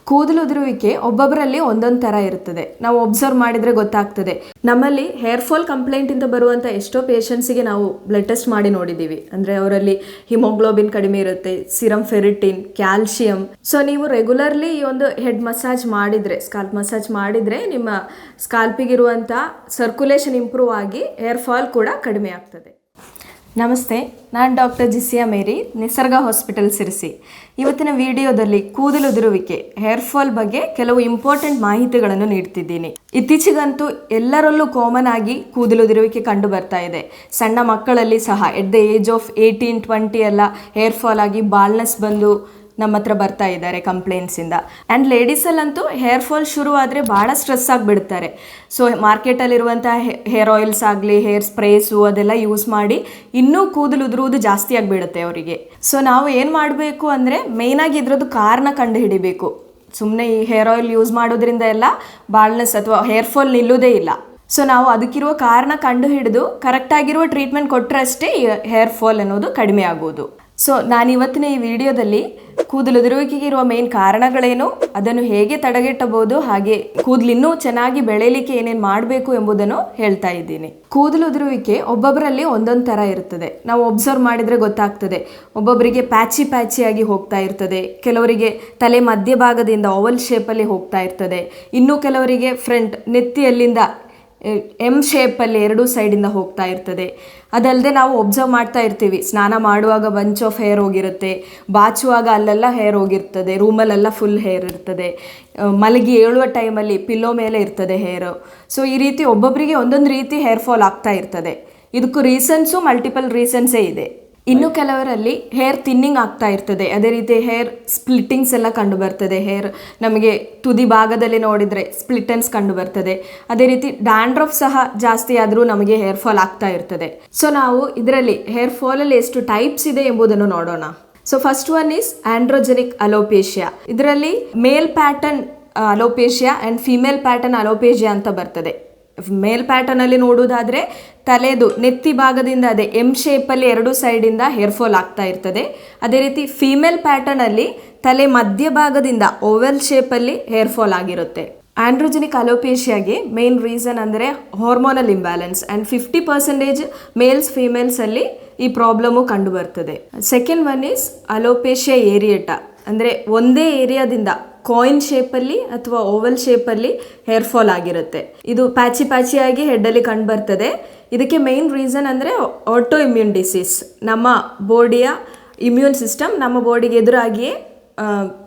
ಕೂದಲು ಉದುರುವಿಕೆ ಒಬ್ಬೊಬ್ಬರಲ್ಲಿ ಒಂದೊಂದು ಥರ ಇರ್ತದೆ. ನಾವು ಒಬ್ಸರ್ವ್ ಮಾಡಿದರೆ ಗೊತ್ತಾಗ್ತದೆ. ನಮ್ಮಲ್ಲಿ ಹೇರ್ ಫಾಲ್ ಕಂಪ್ಲೇಂಟಿಂದ ಬರುವಂಥ ಎಷ್ಟೋ ಪೇಷಂಟ್ಸಿಗೆ ನಾವು ಬ್ಲಡ್ ಟೆಸ್ಟ್ ಮಾಡಿ ನೋಡಿದ್ದೀವಿ. ಅಂದರೆ ಅವರಲ್ಲಿ ಹಿಮೋಗ್ಲೋಬಿನ್ ಕಡಿಮೆ ಇರುತ್ತೆ, ಸಿರಮ್ ಫೆರಿಟಿನ್, ಕ್ಯಾಲ್ಶಿಯಂ. ಸೊ ನೀವು ರೆಗ್ಯುಲರ್ಲಿ ಈ ಒಂದು ಹೆಡ್ ಮಸಾಜ್ ಮಾಡಿದರೆ, ಸ್ಕಾಲ್ಪ್ ಮಸಾಜ್ ಮಾಡಿದರೆ ನಿಮ್ಮ ಸ್ಕಾಲ್ಪಿಗಿರುವಂಥ ಸರ್ಕ್ಯುಲೇಷನ್ ಇಂಪ್ರೂವ್ ಆಗಿ ಹೇರ್ ಫಾಲ್ ಕೂಡ ಕಡಿಮೆ ಆಗ್ತದೆ. ನಮಸ್ತೆ, ನಾನು ಡಾಕ್ಟರ್ ಜಿಸಿಯಾ ಮೇರಿ, ನಿಸರ್ಗ ಹಾಸ್ಪಿಟಲ್ ಸಿರಿಸಿ. ಇವತ್ತಿನ ವಿಡಿಯೋದಲ್ಲಿ ಕೂದಲು ಉದುರುವಿಕೆ ಹೇರ್ ಫಾಲ್ ಬಗ್ಗೆ ಕೆಲವು ಇಂಪಾರ್ಟೆಂಟ್ ಮಾಹಿತಿಗಳನ್ನು ನೀಡ್ತಿದ್ದೀನಿ. ಇತ್ತೀಚೆಗಂತೂ ಎಲ್ಲರಲ್ಲೂ ಕಾಮನ್ ಆಗಿ ಕೂದಲು ಉದುರುವಿಕೆ ಕಂಡು ಬರ್ತಾ ಇದೆ. ಸಣ್ಣ ಮಕ್ಕಳಲ್ಲಿ ಸಹ ಎಟ್ ದ ಏಜ್ ಆಫ್ 18-20 ಎಲ್ಲ ಹೇರ್ ಫಾಲ್ ಆಗಿ ಬಾಲ್ನೆಸ್ ಬಂದು ನಮ್ಮ ಹತ್ರ ಬರ್ತಾ ಇದ್ದಾರೆ ಕಂಪ್ಲೇಂಟ್ಸಿಂದ. ಆ್ಯಂಡ್ ಲೇಡೀಸಲ್ಲಂತೂ ಹೇರ್ ಫಾಲ್ ಶುರುವಾದರೆ ಭಾಳ ಸ್ಟ್ರೆಸ್ ಆಗಿಬಿಡ್ತಾರೆ. ಸೊ ಮಾರ್ಕೆಟಲ್ಲಿರುವಂಥ ಹೇರ್ ಆಯಿಲ್ಸ್ ಆಗಲಿ, ಹೇರ್ ಸ್ಪ್ರೇಸು ಅದೆಲ್ಲ ಯೂಸ್ ಮಾಡಿ ಇನ್ನೂ ಕೂದಲು ಉದುರುವುದು ಜಾಸ್ತಿ ಆಗಿಬಿಡುತ್ತೆ ಅವರಿಗೆ. ಸೊ ನಾವು ಏನು ಮಾಡಬೇಕು ಅಂದರೆ ಮೇಯ್ನಾಗಿ ಇದ್ರದ್ದು ಕಾರಣ ಕಂಡು ಹಿಡಿಬೇಕು. ಸುಮ್ಮನೆ ಈ ಹೇರ್ ಆಯಿಲ್ ಯೂಸ್ ಮಾಡೋದ್ರಿಂದ ಎಲ್ಲ ಬಾಲ್ನೆಸ್ ಅಥವಾ ಹೇರ್ ಫಾಲ್ ನಿಲ್ಲೋದೇ ಇಲ್ಲ. ಸೊ ನಾವು ಅದಕ್ಕಿರುವ ಕಾರಣ ಕಂಡು ಹಿಡಿದು ಕರೆಕ್ಟಾಗಿರುವ ಟ್ರೀಟ್ಮೆಂಟ್ ಕೊಟ್ಟರೆ ಅಷ್ಟೇ ಈ ಹೇರ್ ಫಾಲ್ ಅನ್ನೋದು ಕಡಿಮೆ ಆಗೋದು. ಸೊ ನಾನು ಇವತ್ತಿನ ಈ ವಿಡಿಯೋದಲ್ಲಿ ಕೂದಲು ಉದುರುವಿಕೆಗೆ ಇರುವ ಮೇನ್ ಕಾರಣಗಳೇನು, ಅದನ್ನು ಹೇಗೆ ತಡೆಗಟ್ಟಬಹುದು, ಹಾಗೆ ಕೂದಲು ಇನ್ನೂ ಚೆನ್ನಾಗಿ ಬೆಳೆಯಲಿಕ್ಕೆ ಏನೇನು ಮಾಡಬೇಕು ಎಂಬುದನ್ನು ಹೇಳ್ತಾ ಇದ್ದೀನಿ. ಕೂದಲು ಉದುರುವಿಕೆ ಒಬ್ಬೊಬ್ಬರಲ್ಲಿ ಒಂದೊಂದು ಥರ ಇರ್ತದೆ. ನಾವು ಒಬ್ಸರ್ವ್ ಮಾಡಿದರೆ ಗೊತ್ತಾಗ್ತದೆ. ಒಬ್ಬೊಬ್ಬರಿಗೆ ಪ್ಯಾಚಿಯಾಗಿ ಹೋಗ್ತಾ ಇರ್ತದೆ, ಕೆಲವರಿಗೆ ತಲೆ ಮಧ್ಯಭಾಗದಿಂದ ಓವಲ್ ಶೇಪಲ್ಲಿ ಹೋಗ್ತಾ ಇರ್ತದೆ, ಇನ್ನು ಕೆಲವರಿಗೆ ಫ್ರಂಟ್ ನೆತ್ತಿಯಲ್ಲಿಂದ ಎಮ್ ಶೇಪಲ್ಲಿ ಎರಡೂ ಸೈಡಿಂದ ಹೋಗ್ತಾ ಇರ್ತದೆ. ಅದಲ್ಲದೆ ನಾವು ಒಬ್ಸರ್ವ್ ಮಾಡ್ತಾ ಇರ್ತೀವಿ, ಸ್ನಾನ ಮಾಡುವಾಗ ಬಂಚ್ ಆಫ್ ಹೇರ್ ಹೋಗಿರುತ್ತೆ, ಬಾಚುವಾಗ ಅಲ್ಲೆಲ್ಲ ಹೇರ್ ಹೋಗಿರ್ತದೆ, ರೂಮಲ್ಲೆಲ್ಲ ಫುಲ್ ಹೇರ್ ಇರ್ತದೆ, ಮಲಗಿ ಏಳುವ ಟೈಮಲ್ಲಿ ಪಿಲ್ಲೋ ಮೇಲೆ ಇರ್ತದೆ ಹೇರು. ಸೊ ಈ ರೀತಿ ಒಬ್ಬೊಬ್ಬರಿಗೆ ಒಂದೊಂದು ರೀತಿ ಹೇರ್ ಫಾಲ್ ಆಗ್ತಾ ಇರ್ತದೆ. ಇದಕ್ಕೂ ರೀಸನ್ಸು ಮಲ್ಟಿಪಲ್ ರೀಸನ್ಸೇ ಇದೆ. ಇನ್ನು ಕೆಲವರಲ್ಲಿ ಹೇರ್ ಥಿನ್ನಿಂಗ್ ಆಗ್ತಾ ಇರ್ತದೆ, ಅದೇ ರೀತಿ ಹೇರ್ ಸ್ಪ್ಲಿಟ್ಟಿಂಗ್ಸ್ ಎಲ್ಲ ಕಂಡು ಬರ್ತದೆ. ಹೇರ್ ನಮಗೆ ತುದಿ ಭಾಗದಲ್ಲಿ ನೋಡಿದರೆ ಸ್ಪ್ಲಿಟನ್ಸ್ ಕಂಡು ಬರ್ತದೆ. ಅದೇ ರೀತಿ ಡ್ಯಾಂಡ್ರಫ್ ಸಹ ಜಾಸ್ತಿ ಆದರೂ ನಮಗೆ ಹೇರ್ ಫಾಲ್ ಆಗ್ತಾ ಇರ್ತದೆ. ಸೊ ನಾವು ಇದರಲ್ಲಿ ಹೇರ್ ಫಾಲಲ್ಲಿ ಎಷ್ಟು ಟೈಪ್ಸ್ ಇದೆ ಎಂಬುದನ್ನು ನೋಡೋಣ. So first one is androgenic alopecia. ಇದರಲ್ಲಿ male pattern alopecia and female pattern alopecia ಅಂತ ಬರ್ತದೆ. ಮೇಲ್ ಪ್ಯಾಟರ್ನಲ್ಲಿ ನೋಡುವುದಾದರೆ ತಲೆದು ನೆತ್ತಿ ಭಾಗದಿಂದ ಅದೇ ಎಮ್ ಶೇಪಲ್ಲಿ ಎರಡೂ ಸೈಡಿಂದ ಹೇರ್ ಫಾಲ್ ಆಗ್ತಾ ಇರ್ತದೆ. ಅದೇ ರೀತಿ ಫೀಮೇಲ್ ಪ್ಯಾಟರ್ನಲ್ಲಿ ತಲೆ ಮಧ್ಯಭಾಗದಿಂದ ಓವೆಲ್ ಶೇಪಲ್ಲಿ ಹೇರ್ ಫಾಲ್ ಆಗಿರುತ್ತೆ. ಆಂಡ್ರೋಜೆನಿಕ್ ಅಲೋಪೇಶಿಯಾಗೆ ಮೇನ್ ರೀಸನ್ ಅಂದರೆ ಹಾರ್ಮೋನಲ್ ಇಂಬ್ಯಾಲೆನ್ಸ್ ಆ್ಯಂಡ್ 50% ಮೇಲ್ಸ್ ಫೀಮೇಲ್ಸಲ್ಲಿ ಈ ಪ್ರಾಬ್ಲಮ್ಮು ಕಂಡು ಬರ್ತದೆ. ಸೆಕೆಂಡ್ ಒನ್ ಈಸ್ ಅಲೋಪೇಶಿಯಾ ಏರಿಯೇಟಾ, ಅಂದರೆ ಒಂದೇ ಏರಿಯಾದಿಂದ ಕಾಯಿನ್ ಶೇಪಲ್ಲಿ ಅಥವಾ ಓವಲ್ ಶೇಪಲ್ಲಿ ಹೇರ್ ಫಾಲ್ ಆಗಿರುತ್ತೆ. ಇದು ಪ್ಯಾಚಿಯಾಗಿ ಹೆಡ್ಡಲ್ಲಿ ಕಂಡು ಬರ್ತದೆ. ಇದಕ್ಕೆ ಮೇನ್ ರೀಸನ್ ಅಂದರೆ ಆಟೋ ಇಮ್ಯೂನ್ ಡಿಸೀಸ್. ನಮ್ಮ ಬಾಡಿಯ ಇಮ್ಯೂನ್ ಸಿಸ್ಟಮ್ ನಮ್ಮ ಬಾಡಿಗೆ ಎದುರಾಗಿಯೇ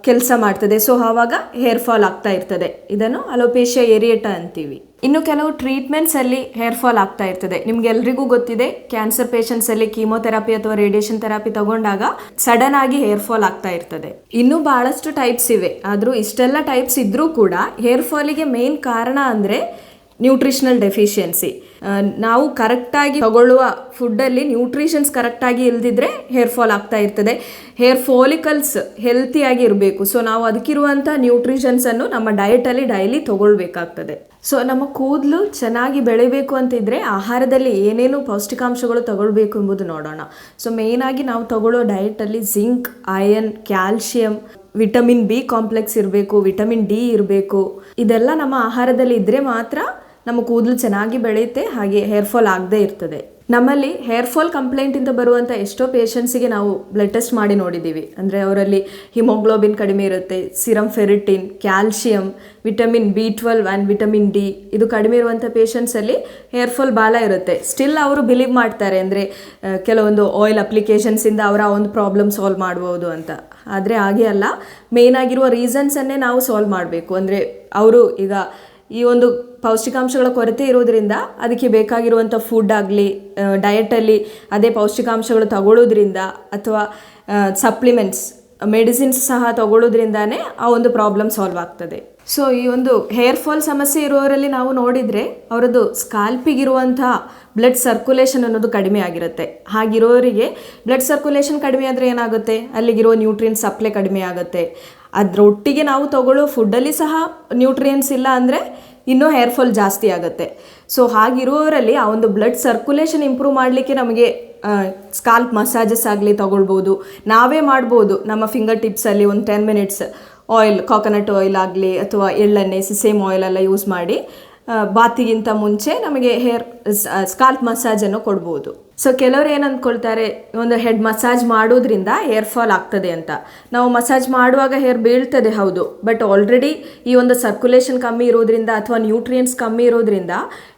ಕೆಲಸ ಮಾಡ್ತದೆ. ಸೊ ಆವಾಗ ಹೇರ್ ಫಾಲ್ ಆಗ್ತಾ ಇರ್ತದೆ. ಇದನ್ನು ಅಲೋಪೇಶಿಯಾ ಏರಿಯೇಟಾ ಅಂತೀವಿ. ಇನ್ನು ಕೆಲವು ಟ್ರೀಟ್ಮೆಂಟ್ಸಲ್ಲಿ ಹೇರ್ ಫಾಲ್ ಆಗ್ತಾ ಇರ್ತದೆ. ನಿಮ್ಗೆಲ್ರಿಗೂ ಗೊತ್ತಿದೆ, ಕ್ಯಾನ್ಸರ್ ಪೇಷಂಟ್ಸಲ್ಲಿ ಕೀಮೋಥೆರಪಿ ಅಥವಾ ರೇಡಿಯೇಷನ್ ಥೆರಪಿ ತಗೊಂಡಾಗ ಸಡನ್ ಆಗಿ ಹೇರ್ ಫಾಲ್ ಆಗ್ತಾ ಇರ್ತದೆ. ಇನ್ನೂ ಭಾಳಷ್ಟು ಟೈಪ್ಸ್ ಇವೆ. ಆದರೂ ಇಷ್ಟೆಲ್ಲ ಟೈಪ್ಸ್ ಇದ್ದರೂ ಕೂಡ ಹೇರ್ ಫಾಲಿಗೆ ಮೇನ್ ಕಾರಣ ಅಂದರೆ ನ್ಯೂಟ್ರಿಷನಲ್ ಡೆಫಿಷಿಯನ್ಸಿ. ನಾವು ಕರೆಕ್ಟಾಗಿ ತಗೊಳ್ಳುವ ಫುಡ್ಡಲ್ಲಿ ನ್ಯೂಟ್ರಿಷನ್ಸ್ ಕರೆಕ್ಟಾಗಿ ಇಲ್ದಿದ್ರೆ ಹೇರ್ ಫಾಲ್ ಆಗ್ತಾ ಇರ್ತದೆ. ಹೇರ್ ಫಾಲಿಕಲ್ಸ್ ಹೆಲ್ತಿಯಾಗಿ ಇರಬೇಕು. ಸೊ ನಾವು ಅದಕ್ಕಿರುವಂಥ ನ್ಯೂಟ್ರಿಷನ್ಸನ್ನು ನಮ್ಮ ಡಯಟಲ್ಲಿ ಡೈಲಿ ತಗೊಳ್ಬೇಕಾಗ್ತದೆ. ಸೊ ನಮ್ಮ ಕೂದಲು ಚೆನ್ನಾಗಿ ಬೆಳಿಬೇಕು ಅಂತಿದ್ರೆ ಆಹಾರದಲ್ಲಿ ಏನೇನು ಪೌಷ್ಟಿಕಾಂಶಗಳು ತಗೊಳ್ಬೇಕು ಎಂಬುದು ನೋಡೋಣ. ಸೊ ಮೇಯ್ನಾಗಿ ನಾವು ತಗೊಳ್ಳೋ ಡಯಟಲ್ಲಿ zinc, iron, calcium, vitamin B complex ಇರಬೇಕು, ವಿಟಮಿನ್ ಡಿ ಇರಬೇಕು. ಇದೆಲ್ಲ ನಮ್ಮ ಆಹಾರದಲ್ಲಿ ಇದ್ದರೆ ಮಾತ್ರ ನಮ್ಮ ಕೂದಲು ಚೆನ್ನಾಗಿ ಬೆಳೆಯುತ್ತೆ, ಹಾಗೆ ಹೇರ್ ಫಾಲ್ ಆಗದೇ ಇರ್ತದೆ. ನಮ್ಮಲ್ಲಿ ಹೇರ್ ಫಾಲ್ ಕಂಪ್ಲೇಂಟಿಂದ ಬರುವಂಥ ಎಷ್ಟೋ ಪೇಷಂಟ್ಸಿಗೆ ನಾವು ಬ್ಲಡ್ ಟೆಸ್ಟ್ ಮಾಡಿ ನೋಡಿದ್ದೀವಿ. ಅಂದರೆ ಅವರಲ್ಲಿ ಹಿಮೋಗ್ಲೋಬಿನ್ ಕಡಿಮೆ ಇರುತ್ತೆ, serum ferritin, calcium, vitamin B12 and vitamin D ಇದು ಕಡಿಮೆ ಇರುವಂಥ ಪೇಷಂಟ್ಸಲ್ಲಿ ಹೇರ್ ಫಾಲ್ ಭಾಳ ಇರುತ್ತೆ. ಸ್ಟಿಲ್ ಅವರು ಬಿಲೀವ್ ಮಾಡ್ತಾರೆ, ಅಂದರೆ ಕೆಲವೊಂದು ಆಯಿಲ್ ಅಪ್ಲಿಕೇಶನ್ಸಿಂದ ಅವರ ಒಂದು ಪ್ರಾಬ್ಲಮ್ ಸಾಲ್ವ್ ಮಾಡ್ಬೋದು ಅಂತ. ಆದರೆ ಹಾಗೆ ಅಲ್ಲ, ಮೇಯ್ನಾಗಿರುವ ರೀಸನ್ಸನ್ನೇ ನಾವು ಸಾಲ್ವ್ ಮಾಡಬೇಕು. ಅಂದರೆ ಅವರು ಈಗ ಈ ಒಂದು ಪೌಷ್ಟಿಕಾಂಶಗಳ ಕೊರತೆ ಇರೋದ್ರಿಂದ ಅದಕ್ಕೆ ಬೇಕಾಗಿರುವಂಥ ಫುಡ್ ಆಗಲಿ, ಡಯಟಲ್ಲಿ ಅದೇ ಪೌಷ್ಟಿಕಾಂಶಗಳು ತಗೊಳ್ಳೋದ್ರಿಂದ ಅಥವಾ ಸಪ್ಲಿಮೆಂಟ್ಸ್, ಮೆಡಿಸಿನ್ಸ್ ಸಹ ತಗೊಳ್ಳೋದ್ರಿಂದಾನೇ ಆ ಒಂದು ಪ್ರಾಬ್ಲಮ್ ಸಾಲ್ವ್ ಆಗ್ತದೆ. ಸೊ ಈ ಒಂದು ಹೇರ್ ಫಾಲ್ ಸಮಸ್ಯೆ ಇರೋರಲ್ಲಿ ನಾವು ನೋಡಿದರೆ ಅವರದ್ದು ಸ್ಕಾಲ್ಪಿಗಿರುವಂಥ ಬ್ಲಡ್ ಸರ್ಕ್ಯುಲೇಷನ್ ಅನ್ನೋದು ಕಡಿಮೆ ಆಗಿರುತ್ತೆ. ಹಾಗಿರೋರಿಗೆ ಬ್ಲಡ್ ಸರ್ಕ್ಯುಲೇಷನ್ ಕಡಿಮೆ ಆದರೆ ಏನಾಗುತ್ತೆ, ಅಲ್ಲಿಗಿರೋ ನ್ಯೂಟ್ರಿಯನ್ಸ್ ಸಪ್ಲೈ ಕಡಿಮೆ ಆಗುತ್ತೆ. ಅದರೊಟ್ಟಿಗೆ ನಾವು ತಗೊಳ್ಳೋ ಫುಡ್ಡಲ್ಲಿ ಸಹ ನ್ಯೂಟ್ರಿಯನ್ಸ್ ಇಲ್ಲ ಅಂದರೆ ಇನ್ನೂ ಹೇರ್ ಫಾಲ್ ಜಾಸ್ತಿ ಆಗುತ್ತೆ. ಸೊ ಹಾಗಿರುವವರಲ್ಲಿ ಆ ಒಂದು ಬ್ಲಡ್ ಸರ್ಕ್ಯುಲೇಷನ್ ಇಂಪ್ರೂವ್ ಮಾಡಲಿಕ್ಕೆ ನಮಗೆ ಸ್ಕಾಲ್ಪ್ ಮಸಾಜಸ್ ಆಗಲಿ ತಗೊಳ್ಬೋದು, ನಾವೇ ಮಾಡ್ಬೋದು. ನಮ್ಮ ಫಿಂಗರ್ ಟಿಪ್ಸಲ್ಲಿ ಒಂದು 10 ಮಿನಿಟ್ಸ್ ಆಯಿಲ್, ಕಾಕೋನಟ್ ಆಯಿಲ್ ಆಗಲಿ ಅಥವಾ ಎಳ್ಳೆಣ್ಣೆ, ಸೇಮ್ ಆಯಿಲ್ ಎಲ್ಲ ಯೂಸ್ ಮಾಡಿ ಬಾತಿಗಿಂತ ಮುಂಚೆ ನಮಗೆ ಸ್ಕಾಲ್ಪ್ ಮಸಾಜನ್ನು ಕೊಡ್ಬೋದು. ಸೊ ಕೆಲವರು ಏನು ಅಂದ್ಕೊಳ್ತಾರೆ, ಒಂದು ಹೆಡ್ ಮಸಾಜ್ ಮಾಡೋದ್ರಿಂದ ಹೇರ್ ಫಾಲ್ ಆಗ್ತದೆ ಅಂತ. ನಾವು ಮಸಾಜ್ ಮಾಡುವಾಗ ಹೇರ್ ಬೀಳ್ತದೆ ಹೌದು, ಬಟ್ ಆಲ್ರೆಡಿ ಈ ಒಂದು ಸರ್ಕ್ಯುಲೇಷನ್ ಕಮ್ಮಿ ಇರೋದ್ರಿಂದ ಅಥವಾ ನ್ಯೂಟ್ರಿಯೆಂಟ್ಸ್ ಕಮ್ಮಿ ಇರೋದ್ರಿಂದ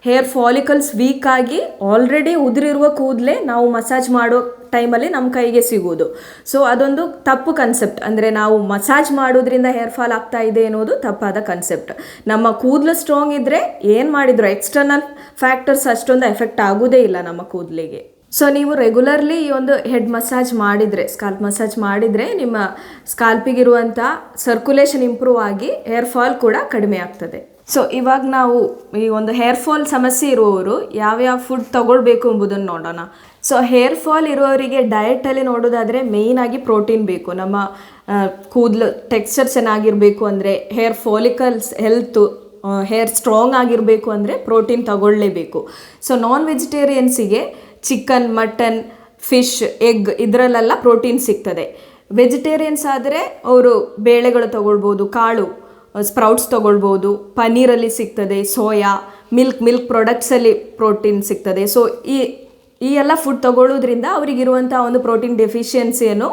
ಹೇರ್ ಫಾಲಿಕಲ್ಸ್ ವೀಕ್ ಆಗಿ ಆಲ್ರೆಡಿ ಉದುರಿರುವ ಕೂದಲೇ ನಾವು ಮಸಾಜ್ ಮಾಡೋ ಟೈಮಲ್ಲಿ ನಮ್ಮ ಕೈಗೆ ಸಿಗೋದು. ಸೊ ಅದೊಂದು ತಪ್ಪು ಕನ್ಸೆಪ್ಟ್. ಅಂದರೆ ನಾವು ಮಸಾಜ್ ಮಾಡೋದ್ರಿಂದ ಹೇರ್ ಫಾಲ್ ಆಗ್ತಾ ಇದೆ ಅನ್ನೋದು ತಪ್ಪಾದ ಕನ್ಸೆಪ್ಟ್. ನಮ್ಮ ಕೂದಲು ಸ್ಟ್ರಾಂಗ್ ಇದ್ದರೆ ಏನು ಮಾಡಿದ್ರು ಎಕ್ಸ್ಟರ್ನಲ್ ಫ್ಯಾಕ್ಟರ್ಸ್ ಅಷ್ಟೊಂದು ಎಫೆಕ್ಟ್ ಆಗೋದೇ ಇಲ್ಲ ನಮ್ಮ ಕೂದಲಿಗೆ. ಸೊ ನೀವು ರೆಗ್ಯುಲರ್ಲಿ ಈ ಒಂದು ಹೆಡ್ ಮಸಾಜ್ ಮಾಡಿದರೆ, ಸ್ಕಾಲ್ಪ್ ಮಸಾಜ್ ಮಾಡಿದರೆ ನಿಮ್ಮ ಸ್ಕಾಲ್ಪಿಗಿರುವಂಥ ಸರ್ಕ್ಯುಲೇಷನ್ ಇಂಪ್ರೂವ್ ಆಗಿ ಹೇರ್ ಫಾಲ್ ಕೂಡ ಕಡಿಮೆ ಆಗ್ತದೆ. ಸೊ ಇವಾಗ ನಾವು ಈ ಒಂದು ಹೇರ್ ಫಾಲ್ ಸಮಸ್ಯೆ ಇರುವವರು ಯಾವ್ಯಾವ ಫುಡ್ ತಗೊಳ್ಬೇಕು ಎಂಬುದನ್ನು ನೋಡೋಣ. ಸೊ ಹೇರ್ ಫಾಲ್ ಇರುವವರಿಗೆ ಡಯಟಲ್ಲಿ ನೋಡೋದಾದರೆ ಮೇಯ್ನಾಗಿ ಪ್ರೋಟೀನ್ ಬೇಕು. ನಮ್ಮ ಕೂದಲು ಟೆಕ್ಸ್ಚರ್ ಚೆನ್ನಾಗಿರಬೇಕು ಅಂದರೆ, hair follicles health, hair strong ಆಗಿರಬೇಕು ಅಂದರೆ ಪ್ರೋಟೀನ್ ತಗೊಳ್ಳೇಬೇಕು. ಸೊ ನಾನ್ ವೆಜಿಟೇರಿಯನ್ಸಿಗೆ ಚಿಕನ್, ಮಟನ್, ಫಿಶ್, ಎಗ್ ಇದರಲ್ಲೆಲ್ಲ ಪ್ರೋಟೀನ್ ಸಿಗ್ತದೆ. ವೆಜಿಟೇರಿಯನ್ಸ್ ಆದರೆ ಅವರು ಬೇಳೆಗಳು ತಗೊಳ್ಬೋದು, ಕಾಳು ಸ್ಪ್ರೌಟ್ಸ್ ತೊಗೊಳ್ಬೋದು, ಪನ್ನೀರಲ್ಲಿ ಸಿಗ್ತದೆ, ಸೋಯಾ, ಮಿಲ್ಕ್ ಪ್ರಾಡಕ್ಟ್ಸಲ್ಲಿ ಪ್ರೋಟೀನ್ ಸಿಗ್ತದೆ. ಸೊ ಈ ಎಲ್ಲ ಫುಡ್ ತಗೊಳ್ಳೋದ್ರಿಂದ ಅವರಿಗಿರುವಂಥ ಒಂದು ಪ್ರೋಟೀನ್ ಡೆಫಿಷಿಯನ್ಸಿಯನ್ನು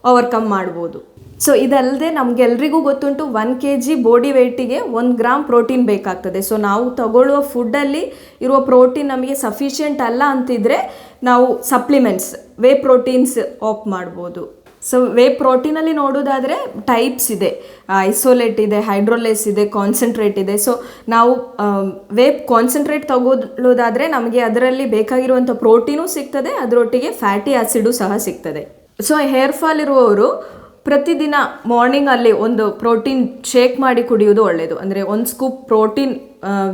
ಓವರ್ಕಮ್ ಮಾಡ್ಬೋದು. ಸೊ ಇದಲ್ಲದೆ ನಮಗೆಲ್ರಿಗೂ ಗೊತ್ತುಂಟು 1 kg ಬಾಡಿ ವೆಯ್ಟಿಗೆ 1 ಗ್ರಾಮ್ ಪ್ರೋಟೀನ್ ಬೇಕಾಗ್ತದೆ. ಸೊ ನಾವು ತಗೊಳ್ಳುವ ಫುಡ್ಡಲ್ಲಿ ಇರುವ ಪ್ರೋಟೀನ್ ನಮಗೆ ಸಫಿಷಿಯೆಂಟ್ ಅಲ್ಲ ಅಂತಿದ್ರೆ ನಾವು ಸಪ್ಲಿಮೆಂಟ್ಸ್, ವೇ ಪ್ರೋಟೀನ್ಸ್ ಆಪ್ಟ್ ಮಾಡ್ಬೋದು. ಸೊ ವೇ ಪ್ರೋಟೀನಲ್ಲಿ ನೋಡೋದಾದರೆ ಟೈಪ್ಸ್ ಇದೆ, ಐಸೋಲೇಟ್ ಇದೆ, ಹೈಡ್ರೋಲೇಸ್ ಇದೆ, ಕಾನ್ಸಂಟ್ರೇಟ್ ಇದೆ. ಸೊ ನಾವು ವೇ ಕಾನ್ಸಂಟ್ರೇಟ್ ತಗೊಳ್ಳೋದಾದರೆ ನಮಗೆ ಅದರಲ್ಲಿ ಬೇಕಾಗಿರುವಂಥ ಪ್ರೋಟೀನು ಸಿಗ್ತದೆ, ಅದರೊಟ್ಟಿಗೆ ಫ್ಯಾಟಿ ಆ್ಯಸಿಡು ಸಹ ಸಿಗ್ತದೆ. ಸೊ ಹೇರ್ ಫಾಲ್ ಇರುವವರು ಪ್ರತಿದಿನ ಮಾರ್ನಿಂಗಲ್ಲಿ ಒಂದು ಪ್ರೋಟೀನ್ ಶೇಕ್ ಮಾಡಿ ಕುಡಿಯೋದು ಒಳ್ಳೆಯದು. ಅಂದರೆ 1 scoop protein,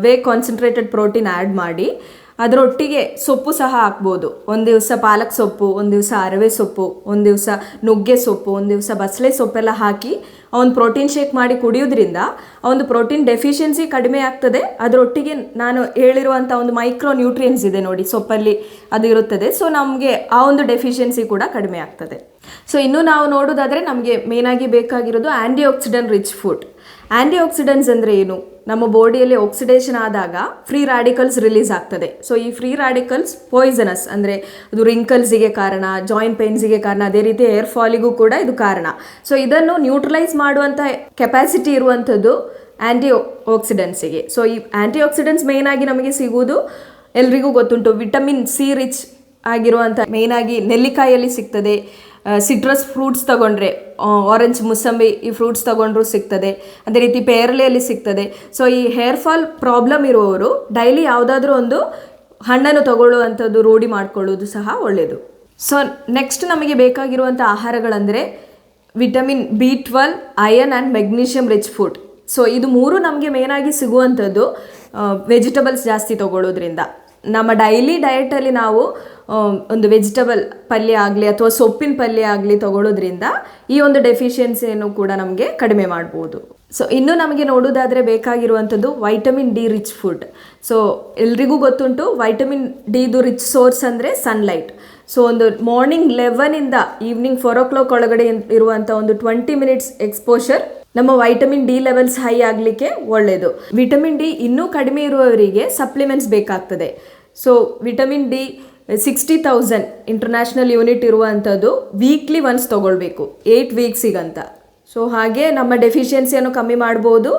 way concentrated protein add ಮಾಡಿ ಅದರೊಟ್ಟಿಗೆ ಸೊಪ್ಪು ಸಹ ಹಾಕ್ಬೋದು. ಒಂದು ದಿವಸ ಪಾಲಕ್ ಸೊಪ್ಪು, ಒಂದು ದಿವಸ ಅರವೆ ಸೊಪ್ಪು, ಒಂದು ದಿವಸ ನುಗ್ಗೆ ಸೊಪ್ಪು, ಒಂದು ದಿವಸ ಬಸಳೆ ಸೊಪ್ಪೆಲ್ಲ ಹಾಕಿ ಒಂದು ಪ್ರೋಟೀನ್ ಶೇಕ್ ಮಾಡಿ ಕುಡಿಯೋದ್ರಿಂದ ಒಂದು ಪ್ರೋಟೀನ್ ಡೆಫಿಷಿಯನ್ಸಿ ಕಡಿಮೆ ಆಗ್ತದೆ. ಅದರೊಟ್ಟಿಗೆ ನಾನು ಹೇಳಿರುವಂಥ ಒಂದು ಮೈಕ್ರೋ ನ್ಯೂಟ್ರಿಯೆಂಟ್ಸ್ ಇದೆ ನೋಡಿ ಸೊಪ್ಪಲ್ಲಿ, ಅದು ಇರುತ್ತದೆ. ಸೊ ನಮಗೆ ಆ ಒಂದು ಡೆಫಿಷಿಯನ್ಸಿ ಕೂಡ ಕಡಿಮೆ ಆಗ್ತದೆ. ಸೊ ಇನ್ನು ನಾವು ನೋಡೋದಾದರೆ ನಮಗೆ ಮೇಯ್ನಾಗಿ ಬೇಕಾಗಿರೋದು ಆ್ಯಂಟಿ ಆಕ್ಸಿಡೆಂಟ್ ರಿಚ್ ಫುಡ್. ಆ್ಯಂಟಿ ಆಕ್ಸಿಡೆಂಟ್ಸ್ ಅಂದರೆ ಏನು? ನಮ್ಮ ಬಾಡಿಯಲ್ಲಿ ಆಕ್ಸಿಡೇಷನ್ ಆದಾಗ ಫ್ರೀ ರ್ಯಾಡಿಕಲ್ಸ್ ರಿಲೀಸ್ ಆಗ್ತದೆ. ಸೊ ಈ ಫ್ರೀ ರ್ಯಾಡಿಕಲ್ಸ್ ಪಾಯ್ಸನಸ್, ಅಂದರೆ ಅದು ರಿಂಕಲ್ಸಿಗೆ ಕಾರಣ, ಜಾಯಿಂಟ್ ಪೇನ್ಸಿಗೆ ಕಾರಣ, ಅದೇ ರೀತಿ ಹೇರ್ ಫಾಲಿಗೂ ಕೂಡ ಇದು ಕಾರಣ. ಸೊ ಇದನ್ನು ನ್ಯೂಟ್ರಲೈಸ್ ಮಾಡುವಂಥ ಕೆಪಾಸಿಟಿ ಇರುವಂಥದ್ದು ಆ್ಯಂಟಿ ಆಕ್ಸಿಡೆಂಟ್ಸಿಗೆ. ಸೊ ಈ ಆ್ಯಂಟಿ ಆಕ್ಸಿಡೆಂಟ್ಸ್ ಮೇಯ್ನಾಗಿ ನಮಗೆ ಸಿಗುವುದು ಎಲ್ರಿಗೂ ಗೊತ್ತುಂಟು, ವಿಟಮಿನ್ ಸಿ ರಿಚ್ ಆಗಿರುವಂಥ ಮೇಯ್ನಾಗಿ ನೆಲ್ಲಿಕಾಯಲ್ಲಿ ಸಿಗ್ತದೆ. ಸಿಟ್ರಸ್ ಫ್ರೂಟ್ಸ್ ತಗೊಂಡ್ರೆ, ಆರೆಂಜ್, ಮುಸಂಬಿ ಈ ಫ್ರೂಟ್ಸ್ ತಗೊಂಡ್ರೂ ಸಿಗ್ತದೆ. ಅದೇ ರೀತಿ ಪೇರಲೆಯಲ್ಲಿ ಸಿಗ್ತದೆ. ಸೊ ಈ ಹೇರ್ ಫಾಲ್ ಪ್ರಾಬ್ಲಮ್ ಇರುವವರು ಡೈಲಿ ಯಾವುದಾದ್ರೂ ಒಂದು ಹಣ್ಣನ್ನು ತಗೊಳ್ಳುವಂಥದ್ದು ರೂಢಿ ಮಾಡ್ಕೊಳ್ಳೋದು ಸಹ ಒಳ್ಳೆಯದು. ಸೊ ನೆಕ್ಸ್ಟ್ ನಮಗೆ ಬೇಕಾಗಿರುವಂಥ ಆಹಾರಗಳಂದರೆ vitamin B12, iron and magnesium rich food. So ಇದು 3 ನಮಗೆ ಮೇಯ್ನಾಗಿ ಸಿಗುವಂಥದ್ದು ವೆಜಿಟಬಲ್ಸ್ ಜಾಸ್ತಿ ತಗೊಳ್ಳೋದ್ರಿಂದ. ನಮ್ಮ ಡೈಲಿ ಡಯಟಲ್ಲಿ ನಾವು ಒಂದು ವೆಜಿಟಬಲ್ ಪಲ್ಯ ಆಗಲಿ ಅಥವಾ ಸೊಪ್ಪಿನ ಪಲ್ಯ ಆಗಲಿ ತಗೊಳ್ಳೋದ್ರಿಂದ ಈ ಒಂದು ಡೆಫಿಷಿಯನ್ಸಿಯನ್ನು ಕೂಡ ನಮಗೆ ಕಡಿಮೆ ಮಾಡ್ಬೋದು. ಸೊ ಇನ್ನು ನಮಗೆ ನೋಡೋದಾದರೆ ಬೇಕಾಗಿರುವಂಥದ್ದು vitamin D rich food. So ಎಲ್ರಿಗೂ ಗೊತ್ತುಂಟು ವೈಟಮಿನ್ ಡಿದು ರಿಚ್ ಸೋರ್ಸ್ ಅಂದರೆ ಸನ್ಲೈಟ್. ಸೊ ಒಂದು ಮಾರ್ನಿಂಗ್ 11ಇಂದ ಈವ್ನಿಂಗ್ 4 o'clock ಒಳಗಡೆ ಇರುವಂಥ ಒಂದು 20 minutes ಎಕ್ಸ್ಪೋಷರ್ ನಮ್ಮ ವೈಟಮಿನ್ ಡಿ ಲೆವೆಲ್ಸ್ ಹೈ ಆಗಲಿಕ್ಕೆ ಒಳ್ಳೆಯದು. ವಿಟಮಿನ್ ಡಿ ಇನ್ನೂ ಕಡಿಮೆ ಇರುವವರಿಗೆ ಸಪ್ಲಿಮೆಂಟ್ಸ್ ಬೇಕಾಗ್ತದೆ. So vitamin D 60,000 international unit ಇರುವಂಥದ್ದು ವೀಕ್ಲಿ ಒನ್ಸ್ ತೊಗೊಳ್ಬೇಕು 8 weeksಗಂತ. ಸೊ ಹಾಗೆ ನಮ್ಮ ಡೆಫಿಷಿಯನ್ಸಿಯನ್ನು ಕಮ್ಮಿ ಮಾಡ್ಬೋದು.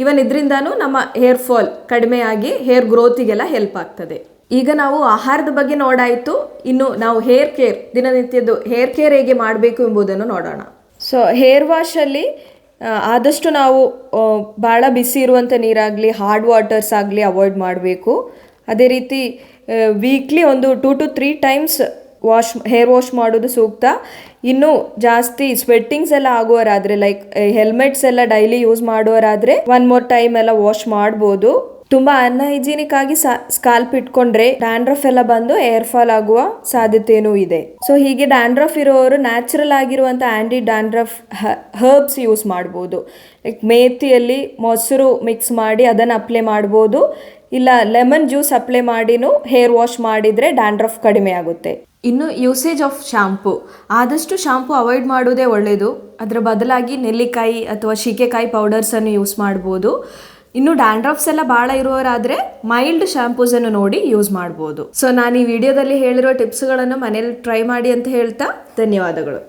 ಇವನ್ ಇದರಿಂದನೂ ನಮ್ಮ ಹೇರ್ ಫಾಲ್ ಕಡಿಮೆಯಾಗಿ ಹೇರ್ ಗ್ರೋತಿಗೆಲ್ಲ ಹೆಲ್ಪ್ ಆಗ್ತದೆ. ಈಗ ನಾವು ಆಹಾರದ ಬಗ್ಗೆ ನೋಡಾಯಿತು. ಇನ್ನು ನಾವು ಹೇರ್ ಕೇರ್, ದಿನನಿತ್ಯದ್ದು ಹೇರ್ ಕೇರ್ ಹೇಗೆ ಮಾಡಬೇಕು ಎಂಬುದನ್ನು ನೋಡೋಣ. ಸೊ ಹೇರ್ ವಾಶಲ್ಲಿ ಆದಷ್ಟು ನಾವು ಭಾಳ ಬಿಸಿ ಇರುವಂಥ ನೀರಾಗಲಿ ಹಾರ್ಡ್ ವಾಟರ್ಸ್ ಆಗಲಿ ಅವಾಯ್ಡ್ ಮಾಡಬೇಕು. ಅದೇ ರೀತಿ ವೀಕ್ಲಿ ಒಂದು 2 to 3 times ಹೇರ್ ವಾಶ್ ಮಾಡೋದು ಸೂಕ್ತ. ಇನ್ನು ಜಾಸ್ತಿ ಸ್ವೆಟ್ಟಿಂಗ್ಸ್ ಎಲ್ಲ ಆಗುವವರಾದರೆ, ಲೈಕ್ ಹೆಲ್ಮೆಟ್ಸ್ ಎಲ್ಲ ಡೈಲಿ ಯೂಸ್ ಮಾಡುವವರಾದರೆ 1 more time ಎಲ್ಲ ವಾಶ್ ಮಾಡ್ಬೋದು. ತುಂಬ ಅನ್ಹೈಜಿನಿಕ್ ಆಗಿ ಸ್ಕಾಲ್ಪ್ ಇಟ್ಕೊಂಡ್ರೆ ಡ್ಯಾಂಡ್ರಫ್ ಎಲ್ಲ ಬಂದು ಹೇರ್ ಫಾಲ್ ಆಗುವ ಸಾಧ್ಯತೆಯೂ ಇದೆ. ಸೊ ಹೀಗೆ ಡ್ಯಾಂಡ್ರಫ್ ಇರೋರು ನ್ಯಾಚುರಲ್ ಆಗಿರುವಂಥ ಆ್ಯಂಟಿ ಡ್ಯಾಂಡ್ರಫ್ ಹರ್ಬ್ಸ್ ಯೂಸ್ ಮಾಡ್ಬೋದು. ಲೈಕ್ ಮೇಥಿಯಲ್ಲಿ ಮೊಸರು ಮಿಕ್ಸ್ ಮಾಡಿ ಅದನ್ನು ಅಪ್ಲೈ ಮಾಡ್ಬೋದು. ಇಲ್ಲ ಲೆಮನ್ ಜ್ಯೂಸ್ ಅಪ್ಲೈ ಮಾಡಿನೂ ಹೇರ್ ವಾಶ್ ಮಾಡಿದರೆ ಡ್ಯಾಂಡ್ರಫ್ ಕಡಿಮೆ ಆಗುತ್ತೆ. ಇನ್ನು ಯೂಸೇಜ್ ಆಫ್ ಶಾಂಪು, ಆದಷ್ಟು ಶಾಂಪು ಅವಾಯ್ಡ್ ಮಾಡೋದೇ ಒಳ್ಳೆಯದು. ಅದರ ಬದಲಾಗಿ ನೆಲ್ಲಿಕಾಯಿ ಅಥವಾ ಶೀಗೆಕಾಯಿ ಪೌಡರ್ಸನ್ನು ಯೂಸ್ ಮಾಡ್ಬೋದು. ಇನ್ನು ಡ್ಯಾಂಡ್ರಫ್ಸ್ ಎಲ್ಲ ಭಾಳ ಇರುವವರಾದರೆ ಮೈಲ್ಡ್ ಶಾಂಪೂಸನ್ನು ನೋಡಿ ಯೂಸ್ ಮಾಡ್ಬೋದು. ಸೊ ನಾನು ಈ ವಿಡಿಯೋದಲ್ಲಿ ಹೇಳಿರೋ ಟಿಪ್ಸ್ಗಳನ್ನು ಮನೇಲಿ ಟ್ರೈ ಮಾಡಿ ಅಂತ ಹೇಳ್ತಾ ಧನ್ಯವಾದಗಳು.